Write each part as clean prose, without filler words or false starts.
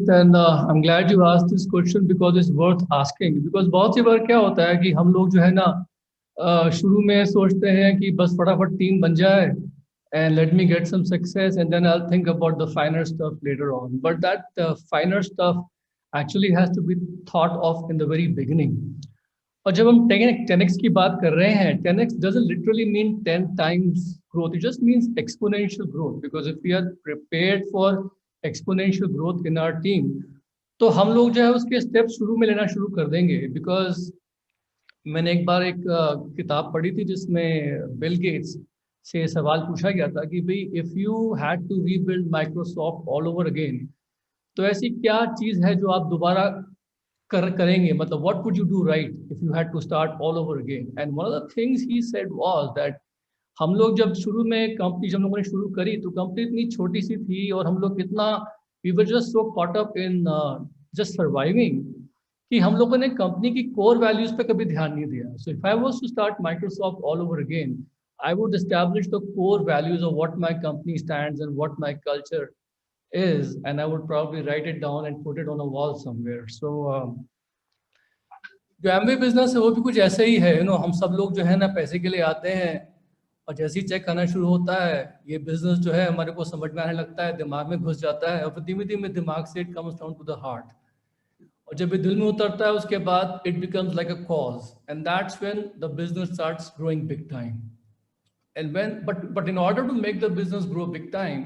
and I'm glad you asked this question because it's worth asking. Because बहुत सी बार क्या होता है कि हम लोग जो है ना शुरू में सोचते हैं कि बस फटाफट टीम बन जाए and let me get some success and then I'll think about the finer stuff later on. But that finer stuff actually has to be thought of in the very beginning. और जब हम 10x की बात कर रहे हैं, 10x doesn't literally mean 10 times growth. It just means exponential growth. Because if we are prepared for exponential growth in our team, तो हम लोग जो है उसके स्टेप शुरू में लेना शुरू कर देंगे. बिकॉज मैंने एक बार एक किताब पढ़ी थी जिसमें बिल गेट्स से सवाल पूछा गया था कि भाई if you had to rebuild Microsoft all over again, तो ऐसी क्या चीज है जो आप दोबारा करेंगे, मतलब what would you do right if you had to start all over again. And one of the things he said was that हम लोग जब शुरू में कंपनी जब लोगों ने शुरू करी तो कंपनी इतनी छोटी सी थी और हम लोग कितना we were just so caught up in just surviving कि हम लोगों ने कंपनी की कोर वैल्यूज पे कभी ध्यान नहीं दिया. So if I was to start Microsoft all over again, I would establish the core values of what my company stands and what my culture is, and I would probably write it down and put it on a wall somewhere. So जो Amway business है वो भी कुछ ऐसे ही है. हम सब लोग जो है ना पैसे के लिए आते हैं और जैसे ही चेक आना शुरू होता है ये बिजनेस जो है हमारे को समझ में आने लगता है, दिमाग में घुस जाता है और फिर धीमे धीमे दिमाग से it comes down to the heart. और जब ये दिल में उतरता है उसके बाद it becomes like a cause and that's when the business starts growing big time. And but in order to make the business grow big time,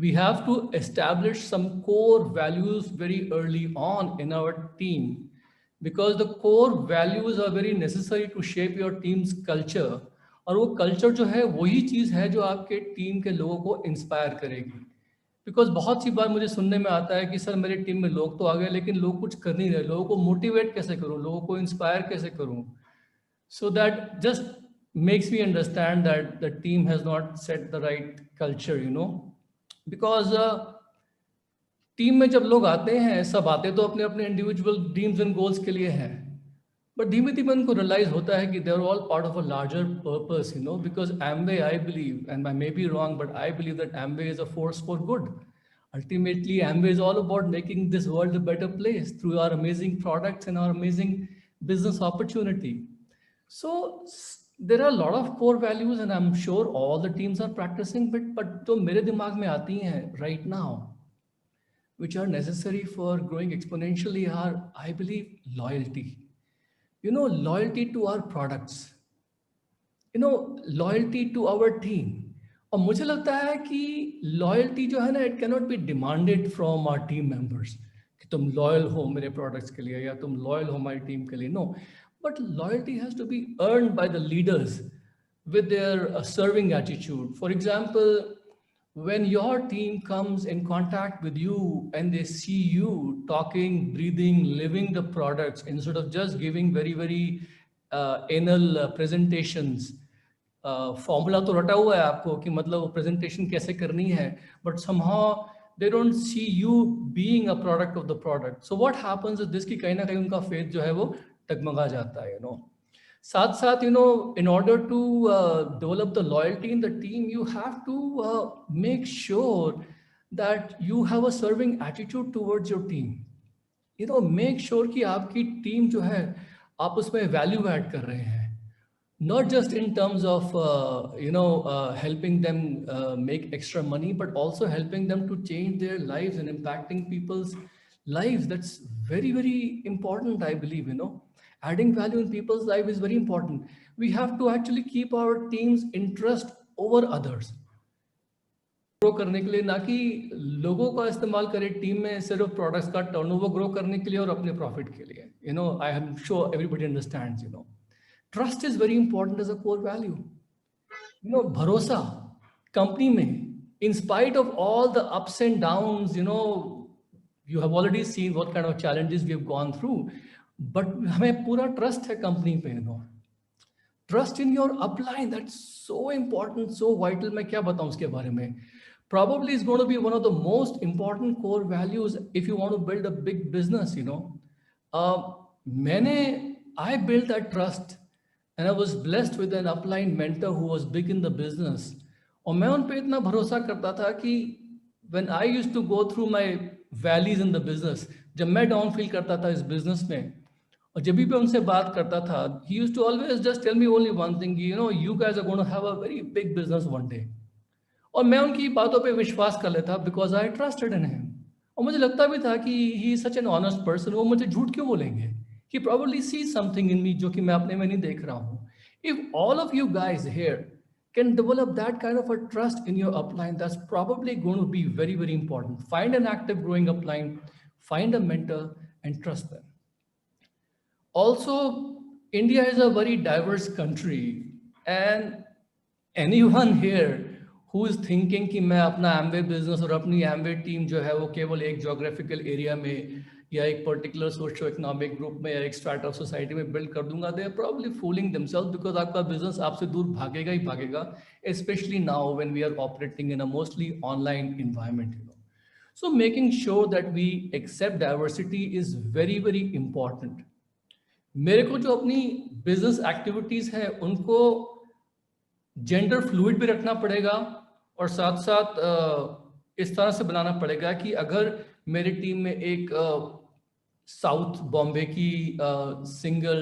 we have to establish some core values very early on in our team, because the core values are very necessary to shape your team's culture. और वो culture जो है वही चीज़ है जो आपके team के लोगों को इंस्पायर करेगी. बिकॉज बहुत सी बार मुझे सुनने में आता है कि सर मेरे टीम में लोग तो आ गए लेकिन लोग कुछ कर नहीं रहे, लोगों को मोटिवेट कैसे करूँ, लोगों को इंस्पायर कैसे करूँ. So that just makes me understand that the team has not set the right culture, because team में जब लोग आते हैं सब आते तो अपने अपने इंडिविजुअल ड्रीम्स एंड गोल्स के लिए हैं, बट धीमे धीमे उनको रियलाइज होता है कि they are all part of a larger purpose, because Amway I believe and I may be wrong but I believe that Amway is a force for good. Ultimately, Amway is all about making this world a better place through our amazing products and our amazing business opportunity. So there are a lot of core values and I'm sure all the teams are practicing, but जो मेरे दिमाग में आती हैं right now, which are necessary for growing exponentially, are, I believe, loyalty. Loyalty to our products, loyalty to our team. और मुझे लगता है कि लॉयल्टी जो है ना it cannot be demanded from our team members कि तुम लॉयल हो मेरे प्रोडक्ट्स के लिए या तुम लॉयल हो हमारी टीम के लिए. No, but loyalty has to be earned by the leaders with their serving attitude. For example, when your team comes in contact with you and they see you talking, breathing, living the products instead of just giving very, very anal presentations. Formula तो रटा हुआ है आपको कि मतलब presentation कैसे करनी है, but somehow they don't see you being a product of the product. So what happens is this कि कहीं ना कहीं उनका फेथ जो है वो डगमगा जाता है. साथ साथ in order to develop the loyalty in the team, you have to make sure that you have a serving attitude towards your team. Make sure कि आपकी टीम जो है आप उसमें वैल्यू ऐड कर रहे हैं, not just in terms of helping them make extra money, but also helping them to change their lives and impacting people's lives. That's very, very important, I believe. Adding value in people's life is very important. We have to actually keep our team's interest over others. Grow करने के लिए, ना कि लोगों का इस्तेमाल करें team में सिर्फ प्रोडक्ट्स का टर्नओवर ग्रो करने के लिए और अपने प्रॉफिट के लिए. I am sure everybody understands. Trust is very important as a core value. Bharosa, company mein, in spite of all the ups and downs, you have already seen what kind of challenges we have gone through, but हमें पूरा trust है company पे. Trust in your upline, that's so important, so vital. मैं क्या बताऊं उसके बारे में. Probably is going to be one of the most important core values if you want to build a big business. I built that trust. And I was blessed with an upline mentor who was big in the business. और मैं उन पे इतना भरोसा करता था कि when I used to go through my valleys in the business. जब मैं डाउन फील करता था इस बिजनेस में, और जब भी मैं उनसे बात करता था, he used to always just tell me only one thing, you know you guys are gonna have a very big business one day. और मैं उनकी बातों पे विश्वास कर लेता because I trusted in him. और मुझे लगता भी था कि he is such an honest person, वो मुझे झूठ क्यों बोलेंगे, he probably see something in मी जो कि मैं अपने में नहीं देख रहा हूँ। If all of you guys here can develop that kind of a trust in your upline, that's probably going to be very, very important. Find an active growing upline, find a mentor, and trust them. Also, India is a very diverse country, and anyone here who is thinking कि मैं अपना Amway business और अपनी Amway team जो है वो केवल एक जोग्राफिकल एरिया में या एक पर्टिकुलर सोशो इकोनॉमिक ग्रुप में या एक स्ट्रैटा ऑफ सोसाइटी में बिल्ड कर दूंगा, they are probably fooling themselves, because आपका बिजनेस आपसे दूर भागेगा ही भागेगा, especially now when we are operating in a mostly online environment, you know. So making sure that we accept diversity is very, very important. मेरे को जो अपनी बिजनेस एक्टिविटीज है उनको जेंडर फ्लूइड भी रखना पड़ेगा, और साथ साथ इस तरह से बनाना पड़ेगा कि अगर मेरी टीम में एक साउथ बॉम्बे की सिंगल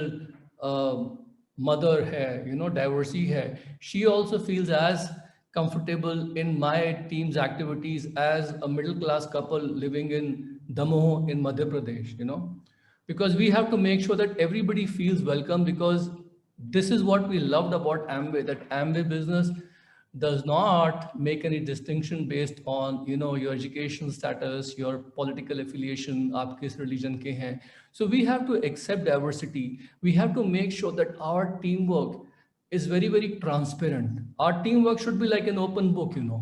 मदर है, यू नो डाइवर्सी है, she also feels as comfortable in my team's activities as a middle class couple living in Damoh in Madhya Pradesh, you know, because we have to make sure that everybody feels welcome, because this is what we loved about Amway, that Amway business does not make any distinction based on, you know, your education status, your political affiliation, aap kis religion ke hain. So we have to accept diversity. We have to make sure that our teamwork is very, very transparent. Our teamwork should be like an open book, you know.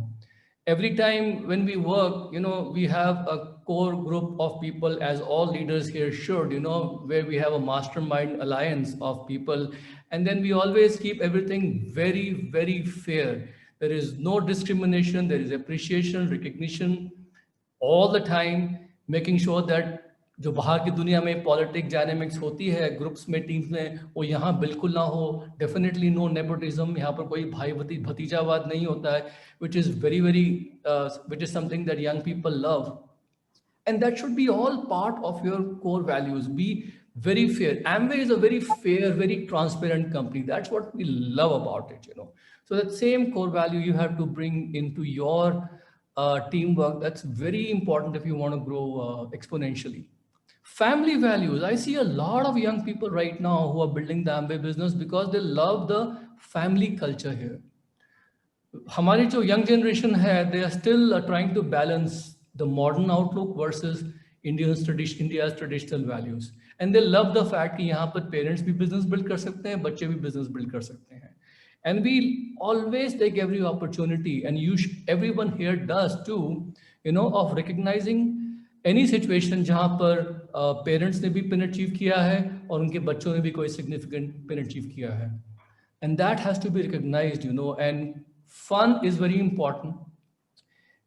Every time when we work, you know, we have a core group of people, as all leaders here should, you know, where we have a mastermind alliance of people. And then we always keep everything very, very fair. There is no discrimination, there is appreciation, recognition all the time, making sure that जो बाहर की दुनिया में politics dynamics होती है groups में, teams में, वो यहाँ बिल्कुल ना हो. डेफिनेटली नो नेपोटिज्म, यहाँ पर कोई भाई भतीजावाद नहीं होता है, which is very very which is something that young people love. And that should be all part of your core values. Be very fair. Amway is a very fair, very transparent company. That's what we love about it, you know. So that same core value you have to bring into your teamwork. That's very important if you want to grow exponentially. Family values. I see a lot of young people right now who are building the Amway business because they love the family culture here. हमारी जो young generation है, they are still trying to balance the modern outlook versus India's traditional values, and they love the fact कि यहाँ पर parents भी business build कर सकते हैं, बच्चे भी बिजनेस बिल्ड कर सकते हैं. And we always take every opportunity, and you everyone here does too, you know, of recognizing any situation जहाँ पर पेरेंट्स ने भी पिन अचीव किया है और उनके बच्चों ने भी कोई सिग्निफिकेंट पिन अचीव किया है. And that has to be recognized, you know. And fun is very important,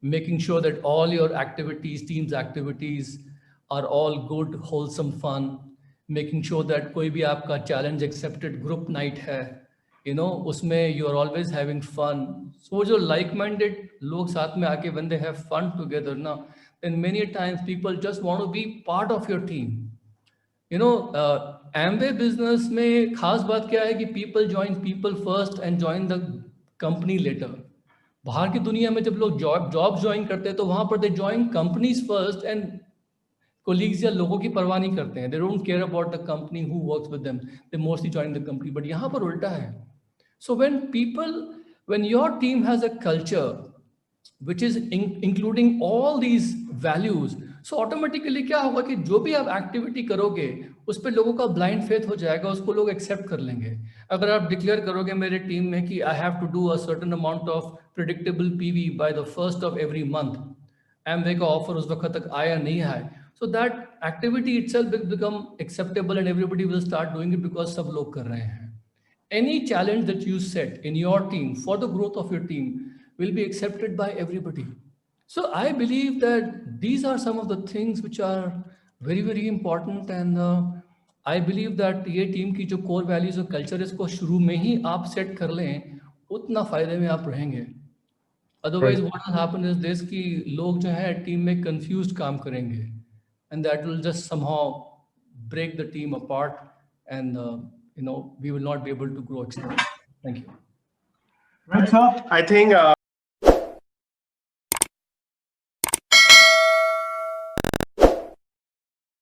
making sure that all your activities, teams activities, are all good, wholesome fun, making sure that कोई भी आपका challenge accepted group night है, you know, उसमें you are always having fun. So जो like-minded लोग साथ में आके when they have fun together ना, then many times people just want to be part of your team. You know, Amway business में खास बात क्या है कि people join people first and join the company later. बाहर की दुनिया में जब लोग जॉब ज्वाइन करते हैं तो वहां पर they join companies first and colleagues या लोगों की परवाह नहीं करते हैं. They don't care about the company who works with them, they mostly join the company. But यहाँ पर उल्टा है. So when your team has a culture which is including all these values, so automatically क्या होगा कि जो भी आप एक्टिविटी करोगे उस पर लोगों का ब्लाइंड फेथ हो जाएगा, उसको लोग एक्सेप्ट कर लेंगे. अगर आप डिक्लेयर करोगे मेरे टीम में कि I have to do a certain amount of predictable PV by the first of every month, Amway का ऑफर उस वक्त तक आया नहीं आए, so that activity itself will become acceptable and everybody will start doing it because सब लोग कर रहे हैं. Any challenge that you set in your team for the growth of your team will be accepted by everybody. So I believe that these are some of the things which are very, very important. And I believe that ये team की जो core values और culture इसको शुरू में ही आप set कर लें, उतना फायदे में आप रहेंगे. Otherwise, what will happen is this कि लोग जो है team में confused काम करेंगे, and that will just somehow break the team apart, and we will not be able to grow exponentially. Thank you. Right, sir. I think